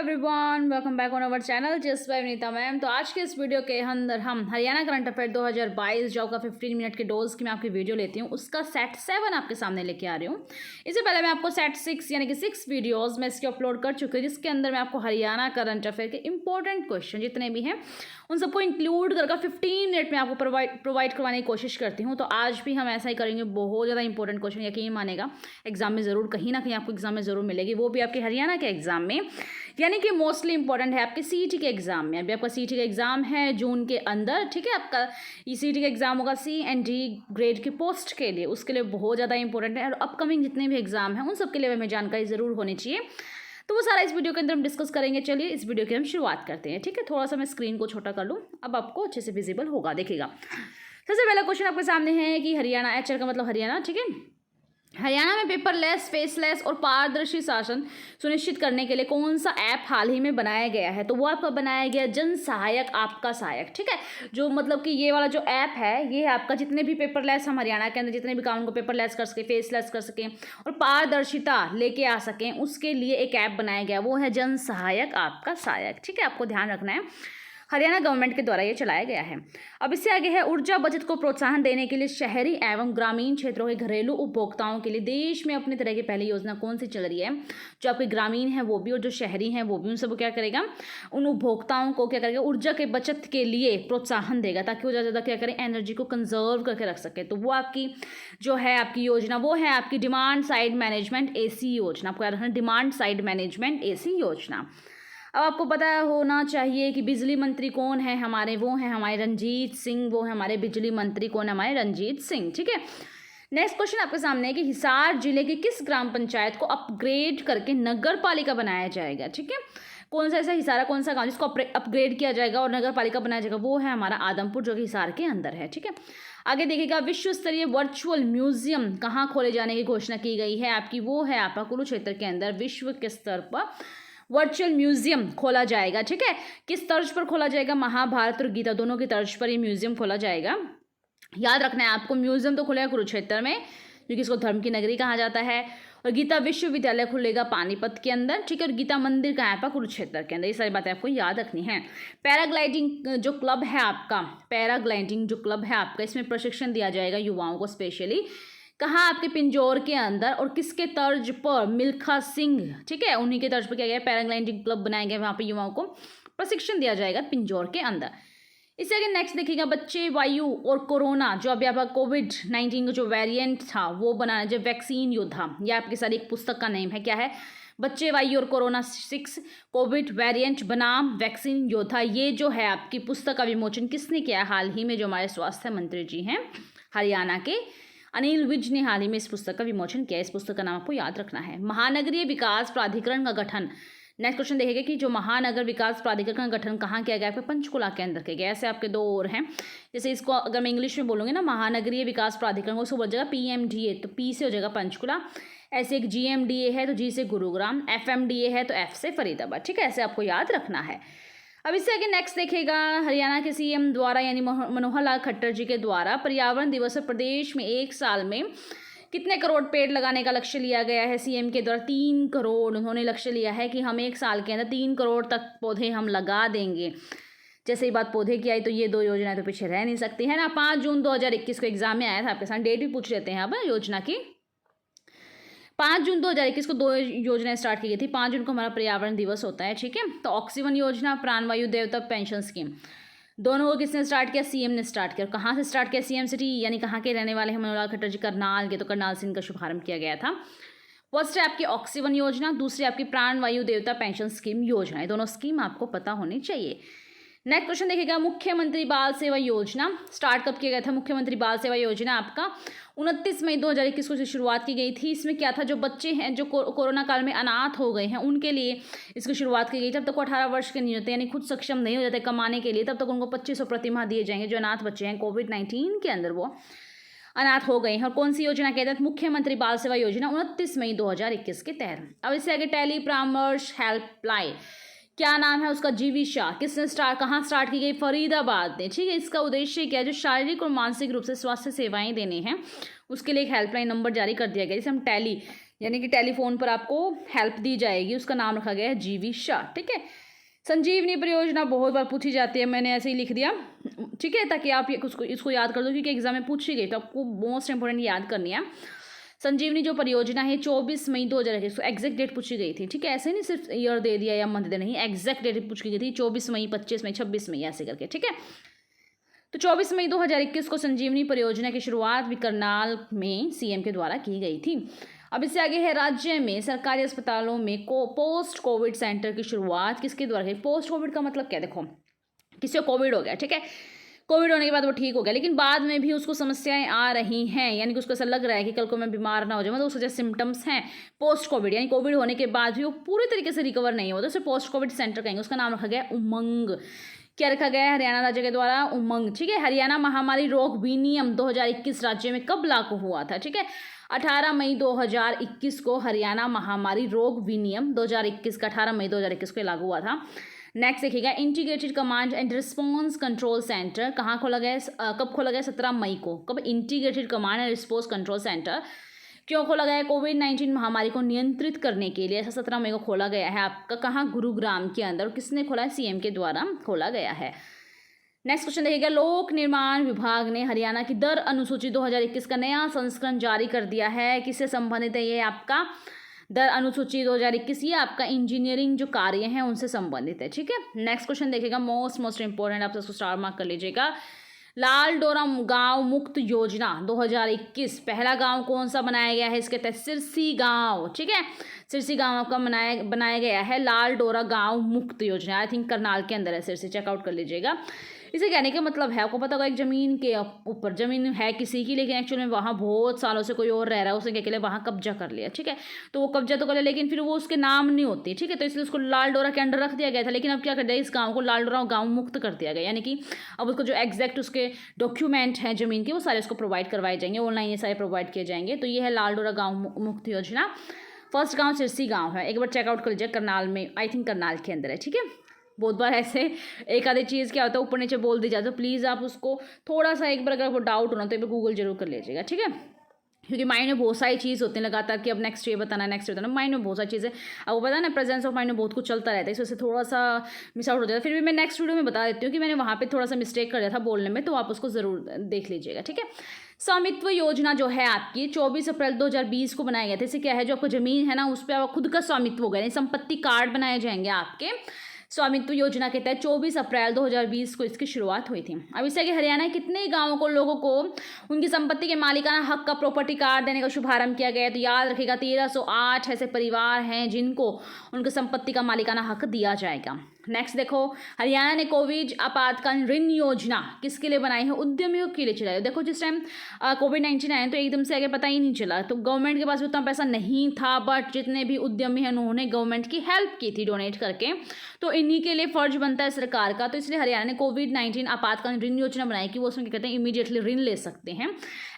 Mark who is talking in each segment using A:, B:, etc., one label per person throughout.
A: Everyone, welcome back on our channel just by Vinita ma'am. तो आज के इस वीडियो के अंदर हम हरियाणा करंट अफेयर 2022 जो का 15 मिनट के डोज की मैं आपकी वीडियो लेती हूँ, उसका सेट 7 आपके सामने लेके आ रही हूँ। इससे पहले मैं आपको सेट 6 यानी कि 6 वीडियोस में इसके अपलोड कर चुकी हूँ, जिसके अंदर मैं आपको हरियाणा करंट अफेयर के इंपॉर्टेंट क्वेश्चन जितने भी हैं उन सबको इंक्लूड करके 15 मिनट में आपको प्रोवाइड करवाने की कोशिश करती हूँ। तो आज भी हम ऐसा ही करेंगे। बहुत ज़्यादा इंपॉर्टेंट क्वेश्चन, यकीन मानेगा एग्जाम में ज़रूर कहीं ना कहीं आपको एग्जाम में ज़रूर मिलेगी, वो भी आपके हरियाणा के एग्जाम में, यानी कि मोस्टली इंपॉर्टेंट है आपके सीईटी के एग्जाम में। अभी आपका सीईटी का एग्जाम है जून के अंदर, ठीक है। आपका ये सीईटी का एग्जाम होगा सी एंड डी ग्रेड की पोस्ट के लिए, उसके लिए बहुत ज़्यादा इंपॉर्टेंट है। और अपकमिंग जितने भी एग्जाम हैं उन सब के लिए हमें जानकारी ज़रूर होनी चाहिए। तो वो सारा इस वीडियो के अंदर हम डिस्कस करेंगे। चलिए इस वीडियो की हम शुरुआत करते हैं, ठीक है। थोड़ा सा मैं स्क्रीन को छोटा कर लूँ, अब आपको अच्छे से विजिबल होगा, देखिएगा। सबसे पहला क्वेश्चन आपके सामने है कि हरियाणा, एचआर का मतलब हरियाणा, ठीक है। हरियाणा में पेपरलेस, फेसलेस और पारदर्शी शासन सुनिश्चित करने के लिए कौन सा ऐप हाल ही में बनाया गया है? तो वो आपका बनाया गया जन सहायक आपका सहायक, ठीक है। जो मतलब कि ये वाला जो ऐप है, ये आपका जितने भी पेपरलेस हम हरियाणा के अंदर जितने भी काम को पेपरलेस कर सके, फेसलेस कर सकें और पारदर्शिता लेके आ सकें, उसके लिए एक ऐप बनाया गया, वो है जन सहायक आपका सहायक, ठीक है। आपको ध्यान रखना है, हरियाणा गवर्नमेंट के द्वारा ये चलाया गया है। अब इससे आगे है ऊर्जा बचत को प्रोत्साहन देने के लिए शहरी एवं ग्रामीण क्षेत्रों के घरेलू उपभोक्ताओं के लिए देश में अपनी तरह की पहली योजना कौन सी चल रही है? जो आपके ग्रामीण है वो भी और जो शहरी हैं वो भी, उन सबको क्या करेगा, उन उपभोक्ताओं को क्या करेगा, ऊर्जा के बचत के लिए प्रोत्साहन देगा, ताकि वो ज़्यादा ज़्यादा क्या करें, एनर्जी को कंजर्व करके रख सके। तो वो आपकी जो है आपकी योजना, वो है आपकी डिमांड साइड मैनेजमेंट एसी योजना। आपको याद रखना, डिमांड साइड मैनेजमेंट एसी योजना। अब आपको पता होना चाहिए कि बिजली मंत्री कौन है हमारे, वो हैं हमारे रणजीत सिंह, वो है हमारे बिजली मंत्री कौन है, हमारे रणजीत सिंह, ठीक है। नेक्स्ट क्वेश्चन आपके सामने है कि हिसार जिले की किस ग्राम पंचायत को अपग्रेड करके नगर पालिका बनाया जाएगा, ठीक है। कौन सा ऐसा हिसारा, कौन सा गांव जिसको अपग्रेड किया जाएगा और नगर पालिका बनाया जाएगा? वो है हमारा आदमपुर, जो कि हिसार के अंदर है, ठीक है। आगे देखिएगा, विश्व स्तरीय वर्चुअल म्यूजियम कहाँ खोले जाने की घोषणा की गई है आपकी? वो है आपका कुरुक्षेत्र के अंदर विश्व के स्तर पर वर्चुअल म्यूजियम खोला जाएगा, ठीक है। किस तर्ज पर खोला जाएगा? महाभारत और गीता दोनों की तर्ज पर ये म्यूजियम खोला जाएगा। याद रखना है आपको, म्यूजियम तो खुलेगा कुरुक्षेत्र में, क्योंकि इसको धर्म की नगरी कहा जाता है, और गीता विश्वविद्यालय खुलेगा पानीपत के अंदर, ठीक है। और गीता मंदिर कहाँ है? कुरुक्षेत्र के अंदर। ये सारी बातें आपको याद रखनी है। पैराग्लाइडिंग जो क्लब है आपका, पैराग्लाइडिंग जो क्लब है आपका, इसमें प्रशिक्षण दिया जाएगा युवाओं को स्पेशली। कहाँ? आपके पिंजौर के अंदर। और किसके तर्ज पर? मिल्खा सिंह, ठीक है, उन्हीं के तर्ज पर क्या गया, पैराग्लाइडिंग क्लब बनाया गया, वहाँ पे युवाओं को प्रशिक्षण दिया जाएगा पिंजौर के अंदर। इससे आगे नेक्स्ट देखिएगा, बच्चे, वायु और कोरोना, जो अभी आपका कोविड-19 का जो वेरिएंट था वो बनाना, जो वैक्सीन योद्धा, यह आपके सारी एक पुस्तक का नेम है। क्या है? बच्चे, वायु और कोरोना 6 कोविड वेरिएंट बनाम वैक्सीन योद्धा। ये जो है आपकी पुस्तक का विमोचन किसने किया है हाल ही में? जो हमारे स्वास्थ्य मंत्री जी हैं हरियाणा के, अनिल विज ने हाल ही में इस पुस्तक का विमोचन किया। इस पुस्तक का नाम आपको याद रखना है। महानगरीय विकास प्राधिकरण का गठन। नेक्स्ट क्वेश्चन देखेगा कि जो महानगर विकास प्राधिकरण का गठन कहाँ किया गया है? पंचकुला के अंदर किया गया। ऐसे आपके दो और हैं, जैसे इसको अगर मैं इंग्लिश में बोलूँगी ना, महानगरीय विकास प्राधिकरण, उसको बोल जाएगा PMDA, तो P से हो जाएगा पंचकुला। ऐसे एक GMDA है तो G से गुरुग्राम, FMDA है तो F से फरीदाबाद, ठीक है। ऐसे आपको याद रखना है। अब इससे आगे नेक्स्ट देखेगा, हरियाणा के CM द्वारा यानी मनोहर लाल खट्टर जी के द्वारा पर्यावरण दिवस पर प्रदेश में 1 साल में कितने करोड़ पेड़ लगाने का लक्ष्य लिया गया है? CM के द्वारा 3 करोड़ उन्होंने लक्ष्य लिया है कि हम 1 साल के अंदर 3 करोड़ तक पौधे हम लगा देंगे। जैसे ही बात पौधे की आई तो ये दो योजनाएं तो पीछे रह नहीं सकती है ना। 5 जून 2021 को एग्जाम में आया था, आपके साथ डेट भी पूछ लेते हैं अब योजना की। 5 जून 2021 को 2 योजनाएं स्टार्ट की गई थी। 5 जून को हमारा पर्यावरण दिवस होता है, ठीक है। तो ऑक्सीवन योजना, प्राणवायु देवता पेंशन स्कीम, दोनों को किसने स्टार्ट किया? CM ने स्टार्ट किया। और कहाँ से स्टार्ट किया? CM सिटी यानी कहाँ के रहने वाले हैं? मनोहर लाल खट्टर जी करनाल के, तो करनाल से इनका शुभारंभ किया गया था। फर्स्ट है आपकी ऑक्सीवन योजना, दूसरी आपकी प्राणवायु देवता पेंशन स्कीम योजना। ये दोनों स्कीम आपको पता होनी चाहिए। नेक्स्ट क्वेश्चन देखिएगा, मुख्यमंत्री बाल सेवा योजना स्टार्ट कब किया गया था? मुख्यमंत्री बाल सेवा योजना आपका 29 मई 2021 को शुरुआत की गई थी। इसमें क्या था, जो बच्चे हैं जो कोरोना काल में अनाथ हो गए हैं उनके लिए इसकी शुरुआत की गई। जब तक वो 18 वर्ष के नहीं होते, यानी खुद सक्षम नहीं हो जाते कमाने के लिए, तब तक उनको 2500 प्रतिमाह दिए जाएंगे। जो अनाथ बच्चे हैं कोविड-19 के अंदर वो अनाथ हो गए हैं। और कौन सी योजना के तहत? मुख्यमंत्री बाल सेवा योजना 29 मई 2021 के तहत। अब इससे आगे टेली परामर्श हेल्पलाइन, क्या नाम है उसका? जीविशा। किसने कहाँ स्टार्ट की गई? फरीदाबाद ने, ठीक है। इसका उद्देश्य क्या है? जो शारीरिक और मानसिक रूप से स्वास्थ्य सेवाएं देने हैं उसके लिए एक हेल्पलाइन नंबर जारी कर दिया गया, जिसे हम टेली यानी कि टेलीफोन पर आपको हेल्प दी जाएगी, उसका नाम रखा गया है जीवी शाह। ठीक है, संजीवनी परियोजना बहुत बार पूछी जाती है, मैंने ऐसे ही लिख दिया। ठीक है, ताकि आप इसको याद कर दो, क्योंकि एग्जाम में पूछी गई तो आपको मोस्ट इंपोर्टेंट याद करनी है। संजीवनी जो परियोजना है 24 मई 2021, एग्जैक्ट डेट पूछी गई थी। ठीक है, ऐसे नहीं सिर्फ ईयर दे दिया या मंथ दे, नहीं, एग्जैक्ट डेट पूछी गई थी, 24 मई, 25 मई, 26 मई, ऐसे करके। ठीक है, तो 24 मई 2021 को संजीवनी परियोजना की शुरुआत भी करनाल में सीएम के द्वारा की गई थी। अब इससे आगे है, राज्य में सरकारी अस्पतालों में पोस्ट कोविड सेंटर की शुरुआत किसके द्वारा की? पोस्ट कोविड का मतलब क्या? देखो, किसी को कोविड हो गया, ठीक है, कोविड होने के बाद वो ठीक हो गया, लेकिन बाद में भी उसको समस्याएं आ रही हैं, यानी कि उसको ऐसा लग रहा है कि कल को मैं बीमार ना हो जाऊँ, मतलब उसके जैसे सिम्टम्स हैं पोस्ट कोविड, यानी कोविड होने के बाद भी वो पूरी तरीके से रिकवर नहीं हुआ, तो उसे पोस्ट कोविड सेंटर कहेंगे। उसका नाम रखा गया उमंग। क्या रखा गया है? हरियाणा राज्य के द्वारा उमंग। ठीक है, हरियाणा महामारी रोग विनियम 2021 राज्य में कब लागू हुआ था? ठीक है, 18 मई 2021 को हरियाणा महामारी रोग विनियम 2021 का 18 मई 2021 को लागू हुआ था। नेक्स्ट देखिएगा, integrated command and response control centre कहाँ खोला गया? कब खोला गया? 17 मई को। कब? Integrated command and response control centre क्यों खोला गया है? कोविड-19 महामारी को नियंत्रित करने के लिए ऐसा 17 मई को खोला गया है आपका। कहाँ? गुरुग्राम के अंदर। किसने खोला है? सीएम के द्वारा खोला गया है। नेक्स्ट क्वेश्चन देखिएगा, लोक निर्माण विभाग ने हरियाणा की दर अनुसूची 2021 का नया संस्करण जारी कर दिया है। किससे संबंधित है ये आपका दर अनुसूची 2021? ये आपका इंजीनियरिंग जो कार्य हैं उनसे संबंधित है। ठीक है, नेक्स्ट क्वेश्चन देखिएगा, मोस्ट इंपॉर्टेंट, आप इसको स्टार मार्क कर लीजिएगा। लाल डोरा गांव मुक्त योजना 2021 पहला गांव कौन सा बनाया गया है? इसके तहत सिरसी गांव। ठीक है, सिरसी गांव आपका बनाया गया है लाल डोरा गांव मुक्त योजना। आई थिंक करनाल के अंदर है सिरसी, चेकआउट कर लीजिएगा। इसे कहने का मतलब है, आपको पता होगा एक ज़मीन के ऊपर, ज़मीन है किसी की, लेकिन एक्चुअली में वहाँ बहुत सालों से कोई और रह रहा है, उसने क्या किया, वहाँ कब्जा कर लिया। ठीक है, तो वो कब्जा तो कर लिया, लेकिन फिर वो उसके नाम नहीं होती। ठीक है, तो इसलिए उसको लाल डोरा के अंडर रख दिया गया था, लेकिन अब क्या कर दिया, इस गाँव को लाल डोरा गाँव मुक्त कर दिया गया, यानी कि अब उसको जो एग्जैक्ट उसके डॉक्यूमेंट हैं ज़मीन के, वो सारे उसको प्रोवाइड करवाए जाएंगे, ऑनलाइन ये सारे प्रोवाइड किए जाएंगे। तो ये है लाल डोरा गाँव मुक्त योजना। फर्स्ट गाँव सिरसी गाँव है, एक बार चेकआउट कर लीजिए, करनाल में, आई थिंक करनाल के अंदर है। ठीक है, बहुत बार ऐसे एक आधी चीज़ क्या होता है ऊपर नीचे बोल दी जाती है, तो प्लीज़ आप उसको थोड़ा सा एक बार अगर आपको डाउट होना तो एक बार गूगल जरूर कर लीजिएगा। ठीक है, क्योंकि माइंड में बहुत सारी चीज़ होती है लगातार कि अब नेक्स्ट ये बताना, नेक्स्ट बताना, माइंड में बहुत सारी चीज़ें, आपको पता है ना, प्रेजेंस ऑफ माइंड में बहुत कुछ चलता रहता है, इस वजह से थोड़ा सा मिस आउट हो जाता है। फिर भी मैं नेक्स्ट वीडियो में बता देती हूँ कि मैंने वहाँ पे थोड़ा सा मिस्टेक कर दिया था बोलने में, तो आप उसको ज़रूर देख लीजिएगा। ठीक है, स्वामित्व योजना जो है आपकी 24 अप्रैल 2020 को बनाया गया था। इससे क्या है, जो आपको ज़मीन है ना उस पर खुद का स्वामित्व होगा, यानी संपत्ति कार्ड बनाए जाएंगे आपके। स्वामित्व योजना के तहत 24 अप्रैल 2020 को इसकी शुरुआत हुई थी। अब इससे आगे हरियाणा के कितने गांवों को लोगों को उनकी संपत्ति के मालिकाना हक का प्रॉपर्टी कार्ड देने का शुभारंभ किया गया है? तो याद रखिएगा 1308 ऐसे परिवार हैं जिनको उनकी संपत्ति का मालिकाना हक दिया जाएगा। नेक्स्ट देखो, हरियाणा ने कोविड आपातकालीन ऋण योजना किसके लिए बनाई है? उद्यमियों के लिए चलाई। देखो जिस टाइम कोविड-19 आया तो एकदम से आगे पता ही नहीं चला, तो गवर्नमेंट के पास भी उतना पैसा नहीं था, बट जितने भी उद्यमी हैं उन्होंने गवर्नमेंट की हेल्प की थी डोनेट करके, तो इन्हीं के लिए फर्ज बनता है सरकार का। तो इसलिए हरियाणा ने कोविड-19 आपातकालीन ऋण योजना बनाई कि वो उसमें क्या कहते हैं, इमीडिएटली ऋण ले सकते हैं।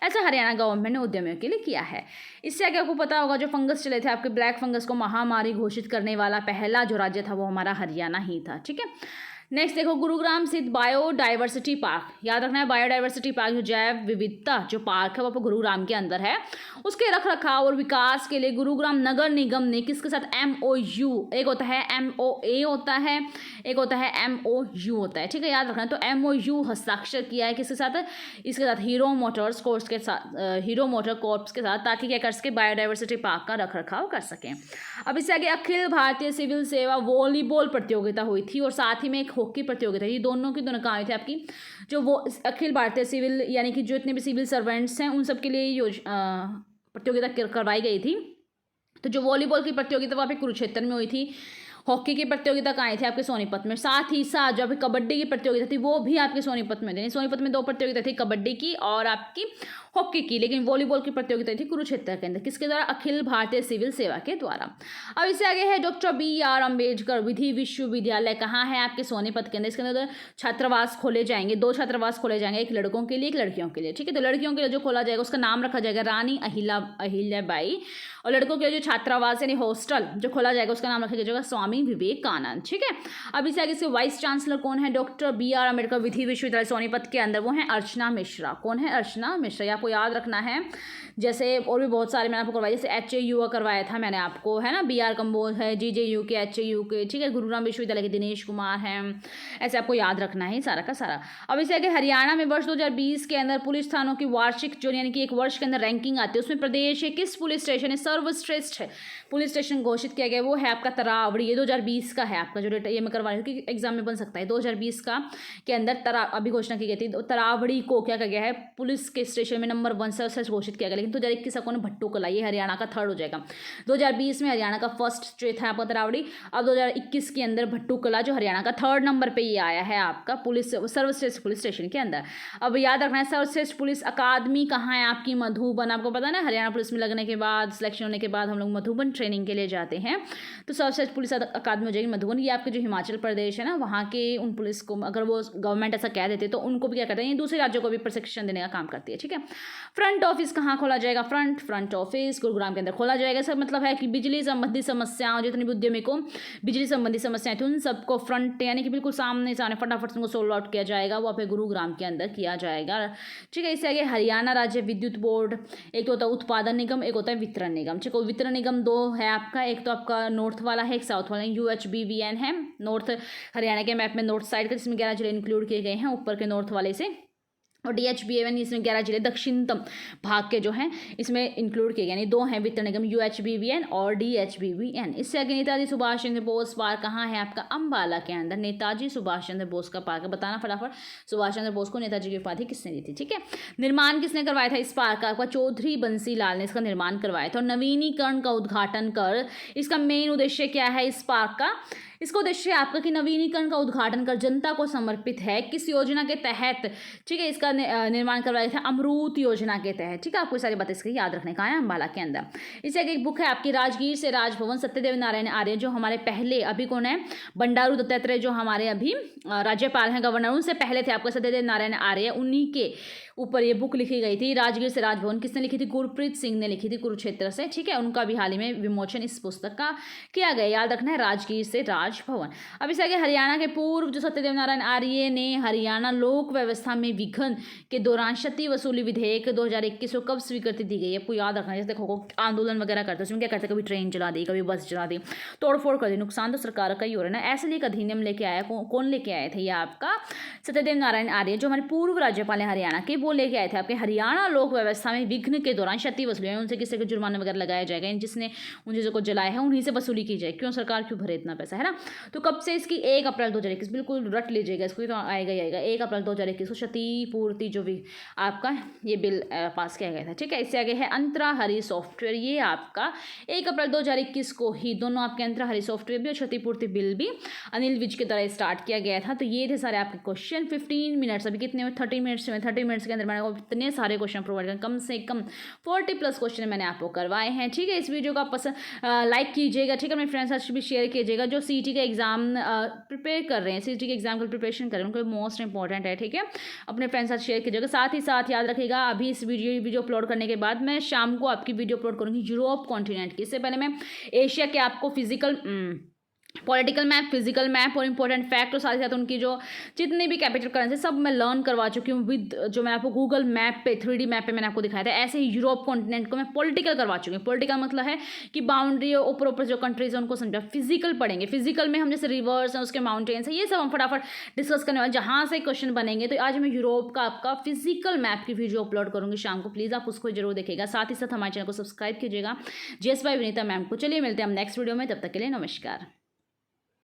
A: ऐसा हरियाणा गवर्नमेंट ने उद्यमियों के लिए किया है। इससे आगे आपको पता होगा जो फंगस चले थे आपके, ब्लैक फंगस को महामारी घोषित करने वाला पहला जो राज्य था वो हमारा हरियाणा ही था। ठीक है, नेक्स्ट देखो, गुरुग्राम स्थित बायोडाइवर्सिटी पार्क, याद रखना है बायोडाइवर्सिटी पार्क जो जैव विविधता जो पार्क है वो गुरुग्राम के अंदर है, उसके रख रखाव और विकास के लिए गुरुग्राम नगर निगम ने किसके साथ MOU, एक होता है MOA होता है, एक होता है MOU होता है। ठीक है, याद रखना है, तो MOU हस्ताक्षर किया है किसके साथ? इसके साथ हीरो मोटर्स कोर्स के साथ, हीरो मोटर कॉर्प्स के साथ, ताकि क्या कर सके, बायोडाइवर्सिटी पार्क का रख रखाव कर सकें। अब इससे आगे अखिल भारतीय सिविल सेवा वॉलीबॉल प्रतियोगिता हुई थी और साथ ही में एक हॉकी प्रतियोगिता, ये दोनों की दोनों कहाँ हुई थी आपकी, जो वो अखिल भारतीय सिविल, यानी कि जो इतने भी सिविल सर्वेंट्स हैं उन सब के लिए प्रतियोगिता करवाई गई थी। तो जो वॉलीबॉल की प्रतियोगिता वहाँ पे कुरुक्षेत्र में हुई थी, हॉकी की प्रतियोगिता कहाँ आई थी आपके सोनीपत में, साथ ही साथ जो आपकी कबड्डी की प्रतियोगिता थी वो भी आपके सोनीपत में थी। सोनीपत में 2 प्रतियोगिता थी, कबड्डी की और आपकी हॉकी की, लेकिन वॉलीबॉल की प्रतियोगिता थी कुरुक्षेत्र के अंदर, किसके द्वारा? अखिल भारतीय सिविल सेवा के द्वारा। अब इससे आगे है डॉक्टर BR अम्बेडकर विधि विश्वविद्यालय, कहाँ है आपके सोनीपत के अंदर। इसके अंदर छात्रावास खोले जाएंगे, 2 छात्रावास खोले जाएंगे, एक लड़कों के लिए एक लड़कियों के लिए। ठीक है, तो लड़कियों के लिए जो खोला जाएगा उसका नाम रखा जाएगा रानी अहिल्याबाई, और लड़कों के लिए जो छात्रावास यानी हॉस्टल जो खोला जाएगा उसका नाम रखा जाएगा स्वामी विवेकानंद। ठीक है, अब इससे आगे से वाइस चांसलर कौन है? डॉक्टर BR अम्बेडकर विधि विश्वविद्यालय सोनीपत के अंदर, वो है अर्चना मिश्रा। कौन है? अर्चना मिश्रा। आपको याद रखना है जैसे और भी बहुत सारे मैंने आपको करवाए, जैसे HAU का करवाया था मैंने आपको, है ना, BR कंबोज है, GJU के, HAU के, ठीक है, गुरुग्राम विश्वविद्यालय के दिनेश कुमार हैं, ऐसे आपको याद रखना है सारा का सारा। अब इसे आगे हरियाणा में वर्ष 2020 के अंदर पुलिस थानों की वार्षिक जो यानी कि एक वर्ष के अंदर रैंकिंग आती है, उसमें प्रदेश के किस पुलिस स्टेशन है सर्वश्रेष्ठ है पुलिस स्टेशन घोषित किया गया, वो है आपका तरावड़ी। ये 2020 का है आपका जो डेटा, ये मैं करवा रही हूँ कि एग्जाम में बन सकता है। 2020 का के अंदर अभी घोषणा की गई थी, तरावड़ी को क्या कहा गया है पुलिस के स्टेशन में नंबर 1 सर्वश्रेष्ठ घोषित किया गया। लेकिन 2021 को भट्टू कला, ये हरियाणा का थर्ड हो जाएगा। 2020 में हरियाणा का फर्स्ट जो था आपका तरावड़ी, अब 2021 के अंदर भट्टू कला जो हरियाणा का थर्ड नंबर पे ये आया है आपका पुलिस सर्वश्रेष्ठ पुलिस स्टेशन के अंदर। अब याद रखना है सर्वश्रेष्ठ पुलिस अकादमी कहाँ है आपकी, मधुबन। आपको पता है ना, हरियाणा पुलिस में लगने के बाद सिलेक्शन होने के बाद हम लोग मधुबन ट्रेनिंग के लिए जाते हैं, तो सर्वश्रेष्ठ पुलिस अकादमी हो जाएगी मधुबन। ये आपके जो हिमाचल प्रदेश है ना, वहाँ के उन पुलिस को अगर वो गवर्नमेंट ऐसा कह देते तो उनको भी क्या कहते हैं, ये दूसरे राज्यों को भी प्रशिक्षण देने का काम करती है, ठीक है। फ्रंट ऑफिस कहाँ खोला जाएगा, फ्रंट ऑफिस गुरुग्राम के अंदर खोला जाएगा। इसका मतलब है कि बिजली संबंधी समस्याओं, जितनी भी उद्यमी को बिजली संबंधी समस्याएं थी उन सबको फ्रंट यानी कि बिल्कुल सामने फटाफट उनको सोल्व आउट किया जाएगा, वो पे गुरुग्राम के अंदर किया जाएगा, ठीक है। इससे आगे हरियाणा राज्य विद्युत बोर्ड, एक तो होता है उत्पादन निगम, एक होता है वितरण निगम, ठीक है। वितरण निगम दो है आपका, एक तो आपका नॉर्थ वाला है, एक साउथ वाला है, UHBVN है। नॉर्थ हरियाणा के मैप में नॉर्थ साइड का, जिसमें 11 जिले इंक्लूड किए गए हैं ऊपर के नॉर्थ वाले से, और DHBVN इसमें 11 जिले दक्षिणतम भाग के जो हैं इसमें इंक्लूड किए गए, यानी दो हैं वितरण निगम, UHBVN और DHBVN। इससे आगे नेताजी सुभाष चंद्र बोस पार्क कहाँ है आपका, अम्बाला के अंदर। नेताजी सुभाष चंद्र बोस का पार्क, बताना फटाफट सुभाष चंद्र बोस को नेताजी की उपाधि किसने दी थी, ठीक है। निर्माण किसने करवाया था इस पार्क का, आपका चौधरी बंसी लाल ने इसका निर्माण करवाया था। और नवीनीकरण का उद्घाटन कर, इसका मेन उद्देश्य क्या है इस पार्क का, इसका उद्देश्य आपका कि नवीनीकरण का उद्घाटन कर जनता को समर्पित है, किस योजना के तहत, ठीक है। इसका निर्माण करवाया था अमृत योजना के तहत, ठीक है। आपको सारी बातें इसके याद रखने का है, अम्बाला के अंदर। इससे एक बुक है आपकी राजगीर से राजभवन, सत्यदेव नारायण आर्य जो हमारे पहले, अभी कौन है, बंडारू दत्तात्रेय जो हमारे अभी राज्यपाल हैं, गवर्नर, उनसे पहले थे आपका सत्यदेव नारायण आर्य, उन्हीं के ऊपर ये बुक लिखी गई थी राजगीर से राजभवन। किसने लिखी थी, गुरप्रीत सिंह ने लिखी थी, कुरुक्षेत्र से, ठीक है। उनका भी हाल ही में विमोचन इस पुस्तक का किया गया, याद रखना है, राजगीर से राजभवन। अब इसे आगे हरियाणा के पूर्व जो सत्यदेव नारायण आर्य ने हरियाणा लोक व्यवस्था में विघन के दौरान क्षति वसूली विधेयक 2021 को कब स्वीकृति दी गई है, आपको याद रखना है। जैसे देखो आंदोलन वगैरह करते हैं, उसमें क्या करते, कभी ट्रेन चला दी, कभी बस चला दी, तोड़फोड़ कर दी, नुकसान तो सरकार का ही हो रहा है ना। ऐसे लिए एक अधिनियम लेके आया, कौन लेके आए थे, ये आपका सत्यदेव नारायण आर्य जो हमारे पूर्व राज्यपाल है हरियाणा के, वो लेके आए थे आपके हरियाणा लोक व्यवस्था में विघ्न के दौरान क्षति वसूली, उनसे किसी को जुर्माना वगैरह लगाया जाएगा, जिसने उन चीज़ों को जलाया है उन्हीं से वसूली की जाए, क्यों सरकार क्यों भरे इतना पैसा, है ना। तो कब से इसकी 1 अप्रैल 2021, बिल्कुल रट लीजिएगा इसको, तो आएगा ही आएगा, 1 अप्रैल 2021 को क्षतिपूर्ति जो भी आपका ये बिल पास किया गया था, ठीक है। इससे आगे है अंतराहरी सॉफ्टवेयर, ये आपका 1 अप्रैल 2021 को ही दोनों आपके अंतराहरी सॉफ्टवेयर भी और क्षतिपूर्ति बिल भी अनिल विज के द्वारा स्टार्ट किया गया था। तो ये थे सारे आपके क्वेश्चन। 15 मिनट्स, अभी कितने 30 मिनट्स में, 30 मिनट्स के अंदर मैंने इतने सारे क्वेश्चन प्रोवाइड कर, कम से कम 40+ क्वेश्चन मैंने आपको करवाए हैं, ठीक है। इस वीडियो को आप पसंद लाइक कीजिएगा, ठीक है। अपने फ्रेंड्स साथ भी शेयर कीजिएगा जो CT का एग्जाम प्रिपेयर कर रहे हैं, CT के एग्जाम को प्रिपरेशन कर रहे हैं, उनको मोस्ट इंपॉर्टेंट है, ठीक है। अपने फ्रेंड्स साथ शेयर कीजिएगा। साथ ही साथ याद रखिएगा, अभी इस वीडियो अपलोड करने के बाद मैं शाम को आपकी वीडियो अपलोड करूँगी यूरोप कॉन्टिनेंट की। इससे पहले मैं एशिया के आपको physical political map, physical map और इंपॉर्टेंट फैक्ट और साथ ही साथ उनकी जो जितने भी कैपिटल करेंसी सब मैं लर्न करवा चुकी हूँ विद जो मैं आपको गूगल मैप पे 3D मैप पे मैंने आपको दिखाया था। ऐसे ही यूरोप कॉन्टिनेंट को मैं पॉलिटिकल करवा चुकी हूँ। पॉलिटिकल मतलब है कि बाउंड्री और ऊपर जो कंट्रीज है उनको समझा। फिजिकल पढ़ेंगे, फिजिकल में हम जैसे रिवर्स हैं, उसके माउंटेन्स है, ये सब हम फटाफट डिस्कस करने वाले जहाँ से क्वेश्चन बनेंगे। तो आज मैं यूरोप का आपका फिजिकल मैप की वीडियो अपलोड करूँगी शाम को, प्लीज़ आप उसको जरूर देखिएगा। साथ ही साथ हमारे चैनल को सब्सक्राइब कीजिएगा। JS by विनीता मैम को। चलिए मिलते हैं हम नेक्स्ट वीडियो में, तब तक के लिए नमस्कार।